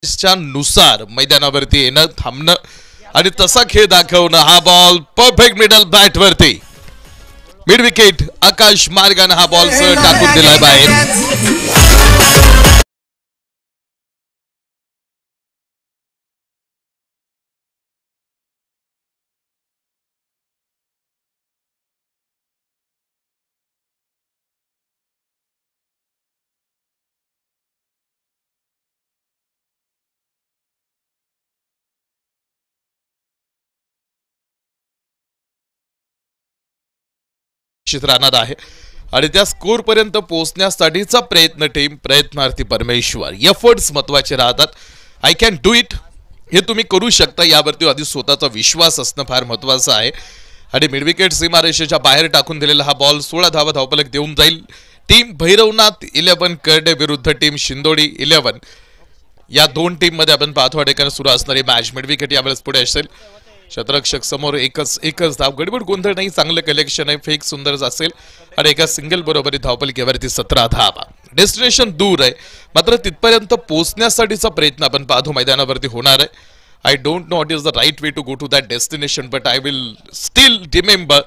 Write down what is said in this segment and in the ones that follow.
नुसार मैदानावरती येणं थांबणं आणि तसा खेळ दाखवणं. हा बॉल परफेक्ट मिडल बॅट वरती मिड विकेट आकाश मार्गाने हा बॉल टाकून दिलाय बाहेर. राहणार आहे आणि त्या स्कोर पर्यंत पोहोचण्यासाठीचा प्रयत्नार्थी परमेश्वर एफर्ट्स महत्वाचे राहतात. आय कॅन डू इट हे तुम्ही करू शकता. यावरती आधी स्वतःचा विश्वास असणं फार महत्वाचं आहे. आणि मिड विकेट सीमारेषेच्या बाहेर टाकून दिलेला हा बॉल 16 धावफलक देऊन जाईल. टीम भैरवनाथ 11 करडे विरुद्ध टीम शिंदोडी 11 या दोन टीम मध्ये आपण पाहतो ठिकाणी सुरू असणारी मॅच. मिड विकेट यावेळेस पुढे असेल. शतरक्षक समोर एकच धाव. गडबड गोंधळ नाही. चांगलं कलेक्शन आहे. फेक सुंदर असेल आणि एका सिंगल बरोबरी धावफलकीवरती 17 धावा. डेस्टिनेशन दूर आहे मात्र तिथपर्यंत पोहोचण्यासाठीचा प्रयत्न आपण पाहतो मैदानावरती होणार आहे. I don't know what is the right way to go to that destination but I will still remember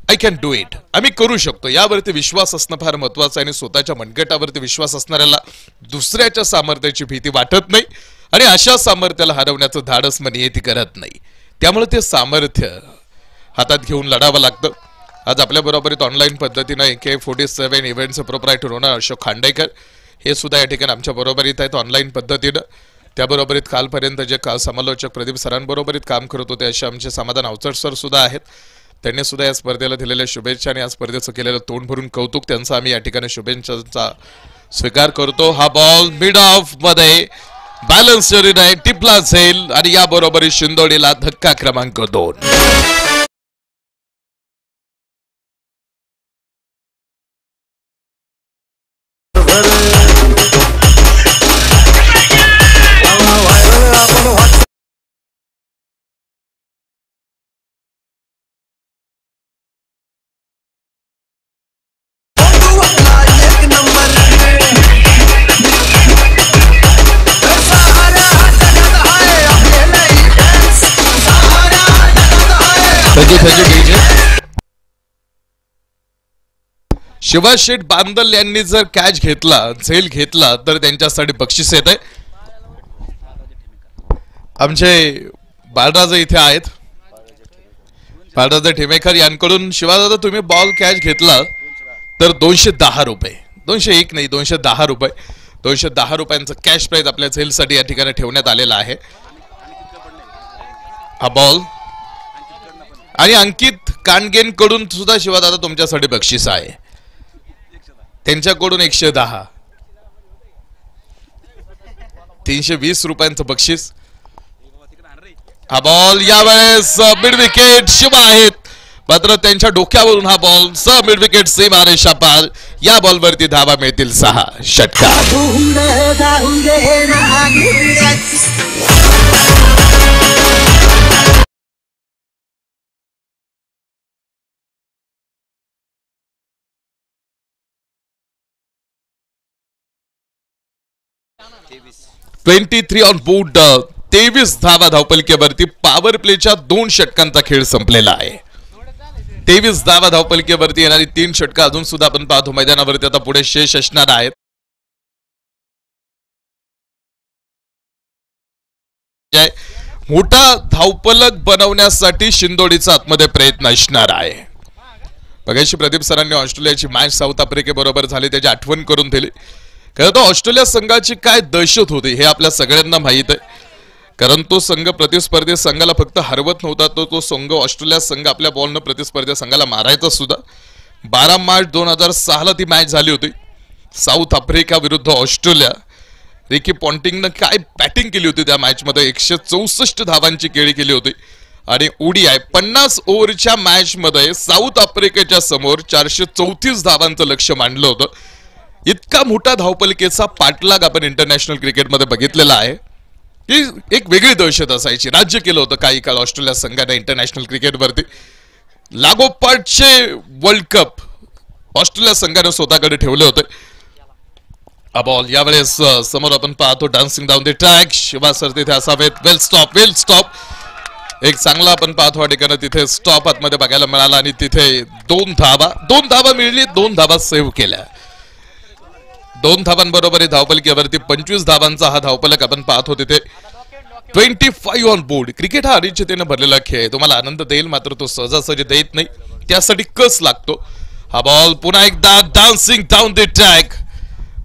I can do it. आम्ही करू शकतो. यावरती विश्वास असणं फार महत्वाचं आहे आणि स्वतःच्या मनगटावरती विश्वास असणाऱ्याला दुसऱ्याच्या सामर्थ्याची भीती वाटत नाही आणि अशा सामर्थ्याला हरवण्याचं धाडस नियती करत नाही. त्यामुळे ते सामर्थ्य हातात घेऊन लढावं लागतं. आज आपल्या बरोबरीत ऑनलाईन पद्धतीनं AK47 इव्हेंटचे प्रोप्रायटर होणार अशोक खांडेकर हे सुद्धा या ठिकाणी आमच्या बरोबरीत आहेत ऑनलाईन पद्धतीनं. त्याबरोबरीत कालपर्यंत जे समालोचक प्रदीप सरांबरोबरीत काम करत होते असे आमचे समाधान अवचट सर सुद्धा आहेत. त्यांनी सुद्धा या स्पर्धेला दिलेल्या शुभेच्छा आणि या स्पर्धेचं केलेलं तोंड भरून कौतुक त्यांचं आम्ही या ठिकाणी शुभेच्छांचा स्वीकार करतो. हा बॉल मिड ऑफ मध्ये बॅलन्स आहे. टिपला जाईल आणि या बरोबरी शिंदोडीला धक्का क्रमांक 2. शिवाज शेठ बांदल यांनी जर कॅच घेतला झेल घेतला तर त्यांच्यासाठी बक्षीस येत आहे. आमचे बाळराजे इथे आहेत. बाळराजे ठेमेकर यांकडून शिवादादा तुम्ही बॉल कॅच घेतला तर 210 रुपये 201 नाही 210 रुपये 210 रुपयांचं कॅश प्राइज आपल्या झेलसाठी या ठिकाणी ठेवण्यात आलेला आहे. हा बॉल आणि अंकित कानगेंकडून सुद्धा शिवादादा तुमच्यासाठी बक्षीस आहे. त्यांच्याकडून 110 320 रुपयांचं बक्षीस. हा बॉल यावेळेस मिड विकेट शिवा आहेत मात्र त्यांच्या डोक्यावरून हा बॉल मिड विकेट सीमारेषा पार. या बॉलवरती धावा मिळतील 6 षटकार. 23 ऑन बोर्ड. 23 धावा धावपलकीवरती. पॉवर प्लेच्या 2 षटकांचा खेळ संपलेला आहे. 23 धावा धावपलकीवरती येणारी 3 षटकं अजून सुद्धा आपण पाहतो मैदानावरती आता पुढे शेष असणार आहेत. मोठा धावपलक बनवण्यासाठी शिंदोडीचा आतमध्ये प्रयत्न असणार आहे. बघायची प्रदीप सरांनी ऑस्ट्रेलियाची मॅच साऊथ आफ्रिकेबरोबर झाली त्याची आठवण करून दिली. कारण तो ऑस्ट्रेलिया संघाची काय दहशत होती हे आपल्या सगळ्यांना माहित आहे. कारण तो संघ प्रतिस्पर्धी संघाला फक्त हरवत नव्हता तो संघ ऑस्ट्रेलिया संघ आपल्या बॉलनं प्रतिस्पर्धी संघाला मारायचा सुद्धा. 12 मार्च 2006 ला ती मॅच झाली होती साऊथ आफ्रिका विरुद्ध ऑस्ट्रेलिया. रिकी पॉन्टिंगनं काय बॅटिंग केली होती त्या मॅच मध्ये. 164 धावांची केळी केली होती आणि ODI 50 ओव्हरच्या मॅच मध्ये साऊथ आफ्रिकेच्या समोर 434 धावांचं लक्ष्य मांडलं होतं. इतका मोठा धावपलकेचा पाठलाग आपण इंटरनॅशनल क्रिकेटमध्ये बघितलेला आहे. ही एक वेगळी दहशत असायची. राज्य केलं होतं काही काळ ऑस्ट्रेलिया संघाने इंटरनॅशनल क्रिकेटवरती. लागोपाठचे वर्ल्ड कप ऑस्ट्रेलिया संघाने स्वतःकडे ठेवले होते. हा बॉल यावेळेस समोर आपण पाहतो dancing down the track. Shiva sir तिथे असावेत. वेल स्टॉप. एक चांगला आपण पाहतो ठिकाणी तिथे स्टॉप आतमध्ये बघायला मिळाला आणि तिथे दोन धाबा मिळली. 2 धाबा सेव्ह केल्या. 2 धाबांबरोबर धावपलकीवरती 25 धाबांचा हा धावपलक आपण पाहतो तिथे. 25 ऑन बोर्ड. क्रिकेट हा अनिश्चिततेने भरलेला खेळ आहे. तुम्हाला आनंद देईल मात्र तो सहजासहजी देत नाही. त्यासाठी कस लागतो. हा बॉल पुन्हा एकदा dancing down the track.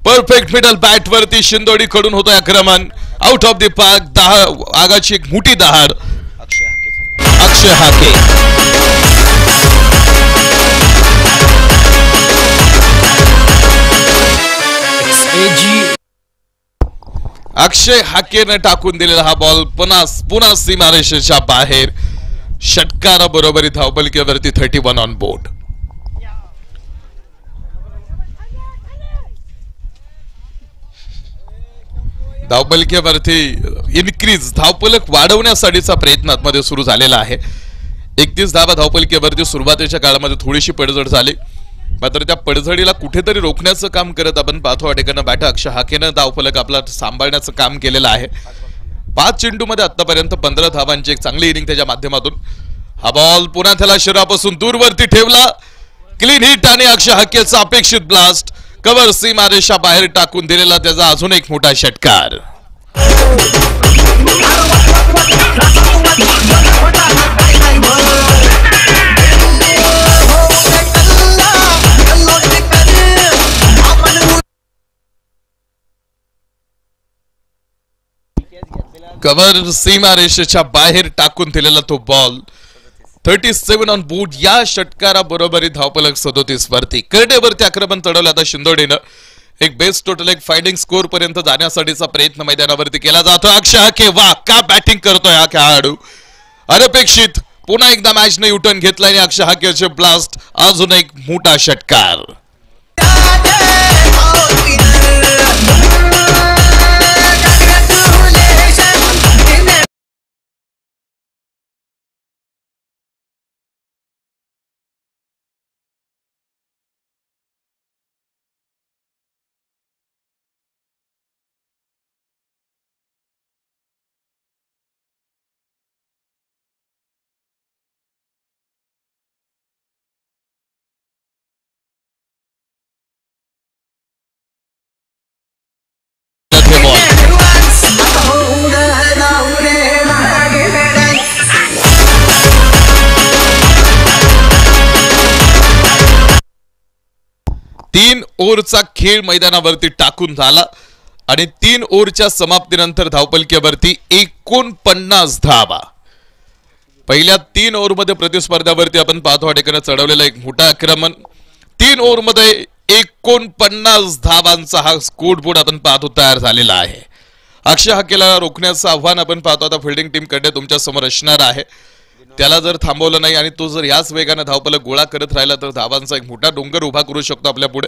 Perfect middle bat वरती शिंदोडी कडून होतोय आक्रमण. Out of the park. आगाची एक मोठी दहाड. अक्षय हाके. अक्षय हाकेने टाकून दिलेला हा बॉल पुन्हा सीमारेषेच्या बाहेर. षटकारा बरोबरी धावपलकीवरती 31 ऑन बोर्ड. धावपलकीवरती इन्क्रीज धावपलक वाढवण्यासाठीचा प्रयत्न आतमध्ये सुरू झालेला आहे. 31 धावा धावपलकीवरती सुरुवातीच्या काळामध्ये थोडीशी पडझड झाली मात्र त्या पडझडीला कुठेतरी रोखण्याचं काम करत आपण पाहतो ठिकाणं बॅटर अक्षय हाकेनं धावफलक आपला सांभाळण्याचं काम केलेलं आहे. 5 चेंडूमध्ये आतापर्यंत 15 धावांची एक चांगली इनिंग त्याच्या माध्यमातून. हा बॉल पुन्हा त्याला शरीरापासून दूरवरती ठेवला. क्लीन हिट आणि अक्षय हाकेचा अपेक्षित ब्लास्ट. कव्हर सीमारेषा बाहेर टाकून दिलेला त्याचा अजून एक मोठा षटकार. कव्हर सीमारेषेच्या बाहेर टाकून दिलेला तो बॉल. 37 on board. या षटकारा बरोबरी धावपलक 37 वरती. करडेवरती आक्रमण चढवलं आता शिंदोडीनं. एक बेस्ट टोटल एक फायटिंग स्कोर पर्यंत जाण्यासाठीचा प्रयत्न मैदानावरती केला जातो. अक्षय हाके वा का बॅटिंग करतोय हा खेळाडू. अनपेक्षित पुन्हा एकदा मॅचने युटर्न घेतला आणि अक्षय हाकेचे ब्लास्ट. अजून एक मोठा षटकार. तीन ओव्हरचा खेळ मैदानावरती टाकून झाला आणि 3 ओव्हरच्या समाप्तीनंतर धावपलकीवरती 49 धावा. पहिल्या 3 ओव्हरमध्ये प्रतिस्पर्ध्यावरती आपण पाहतो ठिकाणी चढवलेलं एक मोठं आक्रमण. 3 ओव्हरमध्ये 49 धावांचा हा स्कोर बोर्ड आपण पाहतो तयार झालेला आहे. अक्षय हाकेला रोखण्याचं आव्हान आपण पाहतो आता फिल्डिंग टीम कडे तुमच्या समोर असणार आहे. त्याला जर थांबवलं नाही आणि तो जर याच वेगाने धावपलक गोळा करत राहिला तर धावांचा एक मोठा डोंगर उभा करू शकतो आपल्या पुढे.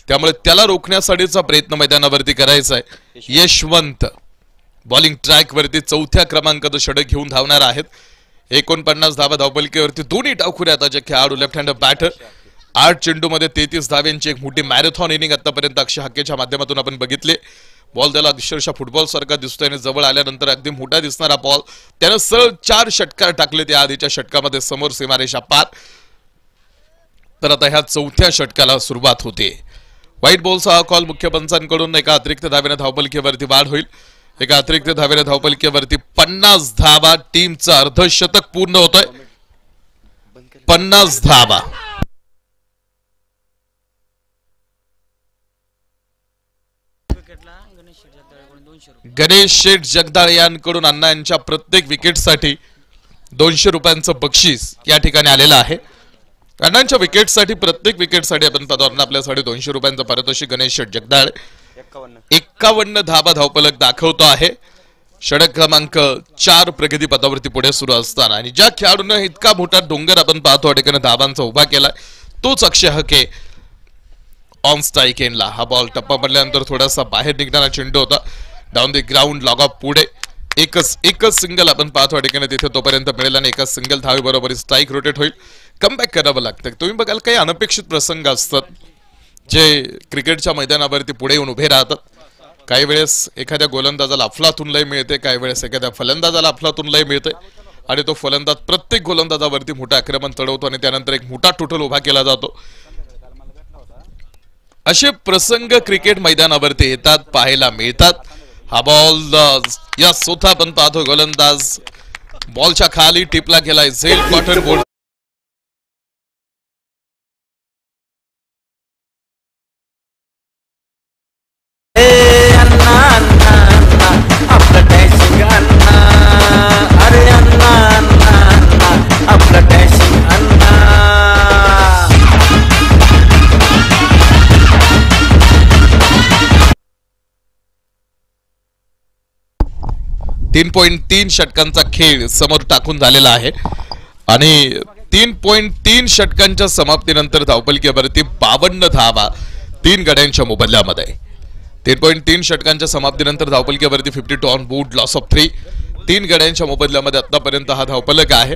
त्यामुळे त्याला रोखण्यासाठीचा प्रयत्न मैदानावरती करायचा आहे. यशवंत बॉलिंग ट्रॅक वरती 4थ्या क्रमांकाचं षटक घेऊन धावणार आहेत. 49 धावा धावपलकीवरती दोन्ही डावखुऱ्या आताचे खेळाडू लेफ्ट हँड बॅटर. 8 चेंडूमध्ये 33 धाव्यांची एक मोठी मॅरेथॉन इनिंग आतापर्यंत अक्षय हाकेच्या माध्यमातून आपण बघितले. बॉल त्याला अक्षरशः फुटबॉल सारखा दिसतोय आणि जवळ आल्यानंतर अगदी मोठा दिसणारा बॉल. त्यानं सरळ 4 षटकार टाकले त्या आधीच्या षटकामध्ये समोर सीमारेषा पार. तर आता ह्या 4थ्या षटकाला सुरुवात होते. व्हाईट बॉलचा हा कॉल मुख्य पंचांकडून एका अतिरिक्त धावेने धावपलकीवरती वाढ होईल. एका अतिरिक्त धावेने धावपलकीवरती 50 धावा. टीमचं अर्धशतक पूर्ण होतोय. 50 धावा. गणेश शेठ जगदाळे यांकडून अण्णा यांच्या प्रत्येक विकेटसाठी 200 रुपयांचं बक्षीस या ठिकाणी आलेलं आहे. अण्णांच्या विकेटसाठी प्रत्येक विकेटसाठी आपण पाहतो आपल्यासाठी 200 रुपयांचं पारितोषिक गणेश शेठ जगदाळे. 51 धावा धावपलक दाखवतो आहे. षटक क्रमांक 4 प्रगती पदावरती पुढे सुरू असताना आणि ज्या खेळाडूने इतका मोठा डोंगर आपण पाहतो ठिकाणी धावांचा उभा केलाय तोच अक्षय हाके ऑन स्ट्राइक एंडला. हा बॉल टप्पा पडल्यानंतर थोडासा बाहेर निघणारा चेंडू होता. Down the ground log of पुढे एकच सिंगल आपण पाहतो ठिकाणी तिथे तोपर्यंत मिळेल आणि एकच सिंगल धावी बरोबर स्ट्राइक रोटेट होईल. कमबॅक करावं लागतं. तुम्ही बघाल काही अनपेक्षित प्रसंग असतात जे क्रिकेटच्या मैदानावरती पुढे येऊन उभे राहतात. काही वेळेस एखाद्या गोलंदाजाला अफलातून लय मिळते, काही वेळेस एखाद्या फलंदाजाला अफलातून लय मिळते आणि तो फलंदाज प्रत्येक गोलंदाजावरती मोठं आक्रमण चढवतो आणि त्यानंतर एक मोठा टोटल उभा केला जातो. असे प्रसंग क्रिकेट मैदानावरती येतात, पाहायला मिळतात. हा बॉल या स्वतः पण पाहतो गोलंदाज बॉलच्या खाली टिपला गेलाय झेल कॉटन बोर्ड. तीन 3.3 षटकांचा खेळ समोर टाकून झालेला आहे आणि 3.3 षटकांच्या समाप्तीनंतर धावपलकीवरती 52 धावा 3 गड्यांच्या मोबदल्यामध्ये. 3.3 षटकांच्या समाप्तीनंतर धावपलकीवरती 52 ऑन बोर्ड, लॉस ऑफ 3. 3 गड्यांच्या मोबदल्यामध्ये आतापर्यंत हा धावपलक आहे.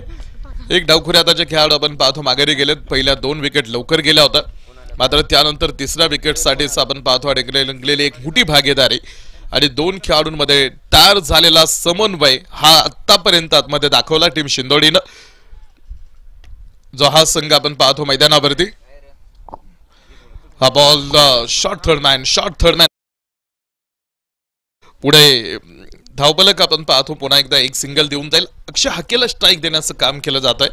एक डावखुऱ्याचे खेळाडू आपण पाहतो माघारी गेलेत. पहिल्या 2 विकेट लवकर गेल्या होत्या, मात्र त्यानंतर तिसऱ्या विकेटसाठीच आपण पाहतो अडकलेली एक मोठी भागीदारी आणि 2 खेळाडूंमध्ये तयार झालेला समन्वय हा आतापर्यंत आतमध्ये दाखवला टीम शिंदोडीनं. जो हा संघ आपण पाहतो मैदानावरती. हा बॉल शॉर्ट थर्ड मॅन पुढे धावपलक आपण पाहतो पुन्हा एकदा एक सिंगल देऊन जाईल. अक्षय हाकेला स्ट्राईक देण्याचं काम केलं जात आहे,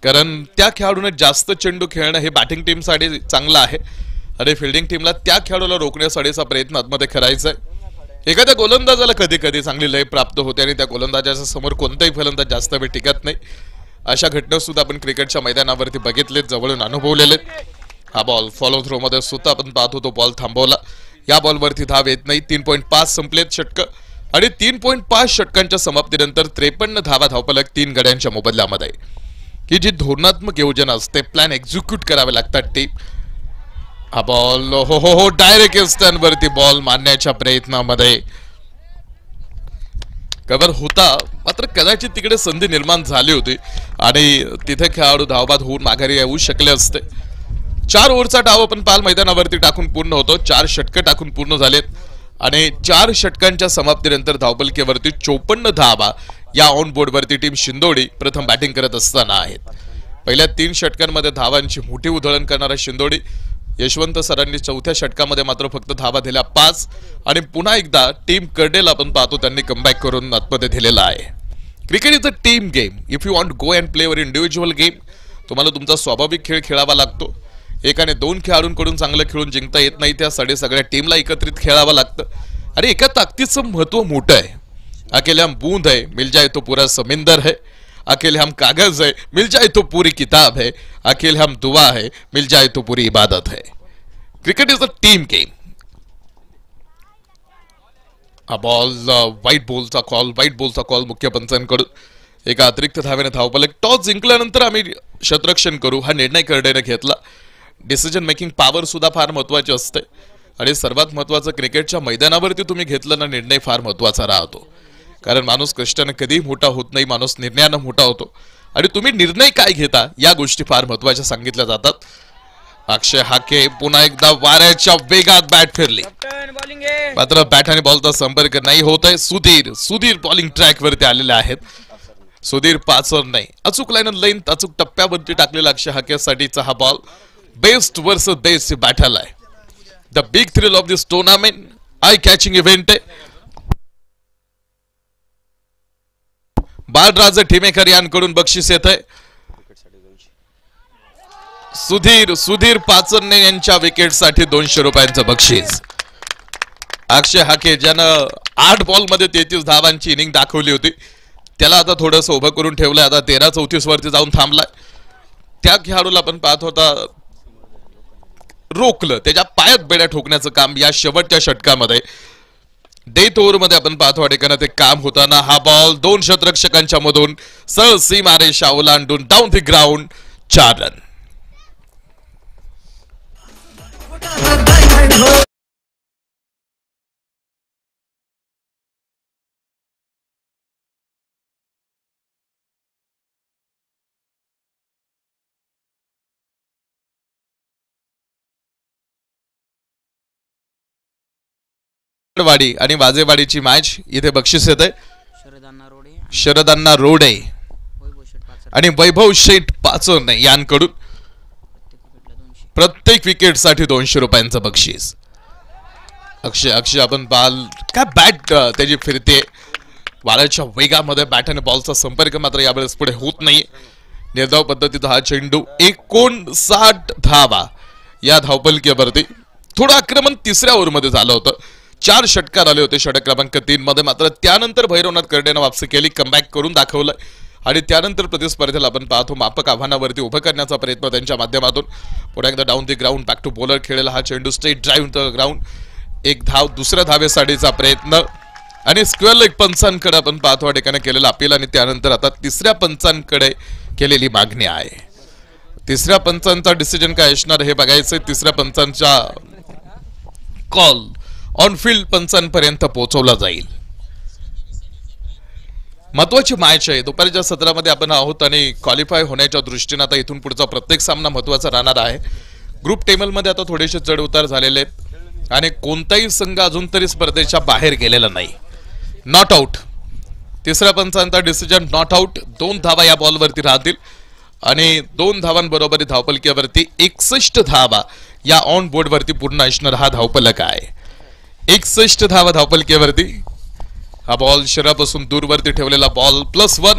कारण त्या खेळाडूने जास्त चेंडू खेळणं हे बॅटिंग टीमसाठी चांगलं आहे आणि फिल्डिंग टीमला त्या खेळाडूला रोखण्यासाठीचा प्रयत्न आतमध्ये करायचा आहे. एखाद्या गोलंदाजाला कधी कधी चांगली लय प्राप्त होते आणि त्या गोलंदाजाच्या समोर कोणताही फलंदाज जास्त वेळ टिकत नाही. अशा घटना सुद्धा आपण क्रिकेटच्या मैदानावरती बघितलेत, जवळून अनुभवलेले. हा बॉल फॉलो थ्रो मध्ये सुद्धा आपण पाहतो तो बॉल थांबवला. या बॉलवरती धाव येत नाही. 3.5 संपलेत षटक आणि 3.5 षटकांच्या समाप्तीनंतर 53 धावा धावपलक 3 गड्यांच्या मोबदल्यामध्ये. की जी धोरणात्मक योजना असते, प्लॅन एक्झिक्यूट करावे लागतात टीम. हा बॉल हो डायरेक्ट स्टंप वरती बॉल मारण्याच्या प्रयत्नामध्ये कव्हर होता, मात्र कदाचित तिकडे संधी निर्माण झाली होती आणि तिथे खेळाडू धावबाद होऊन माघारी येऊ शकले असते. 4 ओव्हरचा डाव आपण पाल मैदानावरती टाकून पूर्ण होतो. 4 षटकं टाकून पूर्ण झालेत आणि 4 षटकांच्या समाप्तीनंतर धावपलकीवरती 54 धावा या ऑन बोर्डवरती टीम शिंदोडी प्रथम बॅटिंग करत असताना आहेत. पहिल्या 3 षटकांमध्ये धावांची मोठी उधळण करणारा शिंदोडी. यशवंत सरांनी 4थ्या षटकामध्ये मात्र फक्त धावा दिल्या 5 आणि पुन्हा एकदा टीम कर्डेल आपण पाहतो त्यांनी कमबॅक करून आतमध्ये दिलेला आहे. Cricket is a team game. If you want go and play your individual game, तुम्हाला तुमचा स्वाभाविक खेळ खेळावा लागतो. एकाने 2 खेळाडूंकडून चांगलं खेळून जिंकता येत नाही, त्यासाठी सगळ्या टीमला एकत्रित खेळावं लागतं आणि एका ताकदीचं महत्व मोठं आहे. अकेले हम बूंद है मिल जाए तो पूरा समिंदर है, अकेले हम कागज है मिल जाए तो पूरी किताब है, अकेले हम दुआ है मिल जाए तो पूरी इबादत है. Cricket is a team game. हा बॉल व्हाईट बॉलचा कॉल मुख्य पंचांकडून. एका अतिरिक्त धावेने धावपलक. टॉस जिंकल्यानंतर आम्ही क्षेत्ररक्षण करू हा निर्णय कर्डेने घेतला. डिसिजन मेकिंग पॉवर सुद्धा फार महत्वाची असते आणि सर्वात महत्वाचं क्रिकेटच्या मैदानावरती तुम्ही घेतलेला निर्णय फार महत्वाचा राहतो, कारण माणूस कष्टाने कधीही मोठा होत नाही, माणूस निर्णयानं मोठा होतो आणि तुम्ही निर्णय काय घेता या गोष्टी फार महत्वाच्या सांगितल्या जातात. अक्षय हाके पुन्हा एकदा वाऱ्याच्या वेगात बॅट फिरली, मात्र बॅट आणि बॉलचा संपर्क नाही होत आहे. सुधीर बॉलिंग ट्रॅक वरती आलेले आहेत. सुधीर पाचर नाही, अचूक लाईन अचूक टप्प्यावरती टाकलेला अक्षय हाकेसाठीचा हा ball best versus best battle आहे. The big thrill of this tournament, eye catching event आहे. बाळराज ठिमेकर यांकडून बक्षीस येत आहे. सुधीर पाचरने यांच्या विकेटसाठी 200 रुपयांचं बक्षीस. अक्षय हाके ज्यानं 8 बॉलमध्ये 33 धावांची इनिंग दाखवली होती, त्याला आता थोडंसं उभं करून ठेवलंय. आता 13-34 वरती जाऊन थांबलाय. त्या खेळाडूला आपण पाहत होता रोखलं, त्याच्या पायात बेड्या ठोकण्याचं काम या शेवटच्या षटकामध्ये डेथ ओव्हर मध्ये आपण पाहतो ठिकाणी ते काम होताना. हा बॉल 2 क्षेत्ररक्षकांच्या मधून सरळ सीमारेषा ओलांडून डाऊन द ग्राउंड 4 रन. वाडी आणि वाजेवाडीची मॅच इथे बक्षीस येते. शरदांना रोडे आणि वैभव शेठ पाचोने यांकडून प्रत्येक विकेटसाठी 200 रुपयांचं बक्षीस. अक्षय आपण बाल काय बॅट त्याची फिरते वाऱ्याच्या वेगामध्ये बॅट आणि बॉलचा संपर्क मात्र यावेळेस पुढे होत नाही. निर्धाव पद्धतीत हा चेंडू 59 धावा या धावपलकीवरती. थोडं आक्रमण तिसऱ्या ओव्हरमध्ये झालं होतं. 4 षटकार आले होते षटक क्रमांक 3 मध्ये. मात्र त्यानंतर भैरवनाथ कर्डेनं वापसी केली, कमबॅक करून दाखवलं आणि त्यानंतर प्रतिस्पर्धेला आपण पाहतो मापक आव्हानावरती उभं करण्याचा प्रयत्न त्यांच्या माध्यमातून. पुन्हा एकदा down the ground back to bowler खेळलेला हा चेंडू स्ट्रेट ड्राईव्ह द ग्राउंड. एक धाव दुसऱ्या धावेसाठीचा प्रयत्न आणि स्क्वेअर लेग पंचांकडे आपण पाहतो ठिकाणी केलेला अपील आणि त्यानंतर आता तिसऱ्या पंचांकडे केलेली मागणी आहे. तिसऱ्या पंचांचा डिसिजन काय असणार हे बघायचं. तिसऱ्या पंचांचा कॉल ऑन फील्ड पंचांपर्यंत पोहोचवला जाईल. महत्वाची मॅच आहे. दुपारच्या सत्रामध्ये आपण आहोत आणि क्वालिफाय होण्याच्या दृष्टीने आता इथून पुढचा प्रत्येक सामना महत्वाचा राहणार आहे. ग्रुप टेबलमध्ये आता थोडेसे चढ उतार झालेले आहेत आणि कोणताही संघ अजून तरी स्पर्धेच्या बाहेर गेलेला नाही. Not out. तिसऱ्या पंचांचा डिसिजन नॉट आउट. 2 धावा या बॉलवरती राहतील आणि 2 धावांबरोबर धावपलकीवरती 61 धावा या ऑन बोर्डवरती पूर्ण असणार हा धावपलक आहे. 61 धावा धावपलकीवरती. हा बॉल शरीरापासून दूरवरती ठेवलेला बॉल +1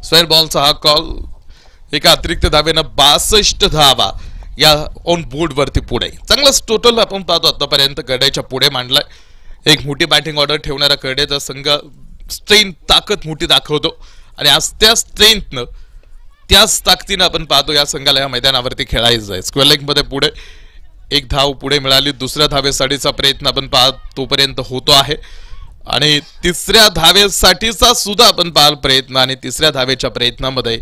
स्क्वेअर बॉलचा हा कॉल. एका अतिरिक्त धावेनं 62 धावा या ऑन बोर्ड वरती पुढे. चांगलाच टोटल आपण पाहतो आतापर्यंत कर्ड्याच्या पुढे मांडलाय. एक मोठी बॅटिंग ऑर्डर ठेवणारा कर्ड्याचा संघ स्ट्रेंथ ताकद मोठी दाखवतो आणि आज त्या स्ट्रेंथनं त्याच ताकदीनं आपण पाहतो या संघाला या मैदानावरती खेळायचं आहे. स्क्वेअर लेग मध्ये पुढे 1 धाव पुढे मिळाली. दुसऱ्या धावेसाठीचा प्रयत्न आपण पाहतो तोपर्यंत होतो आहे आणि तिसऱ्या धावेसाठीचा सुद्धा आपण पाहाल प्रयत्न आणि तिसऱ्या धावेच्या प्रयत्नामध्ये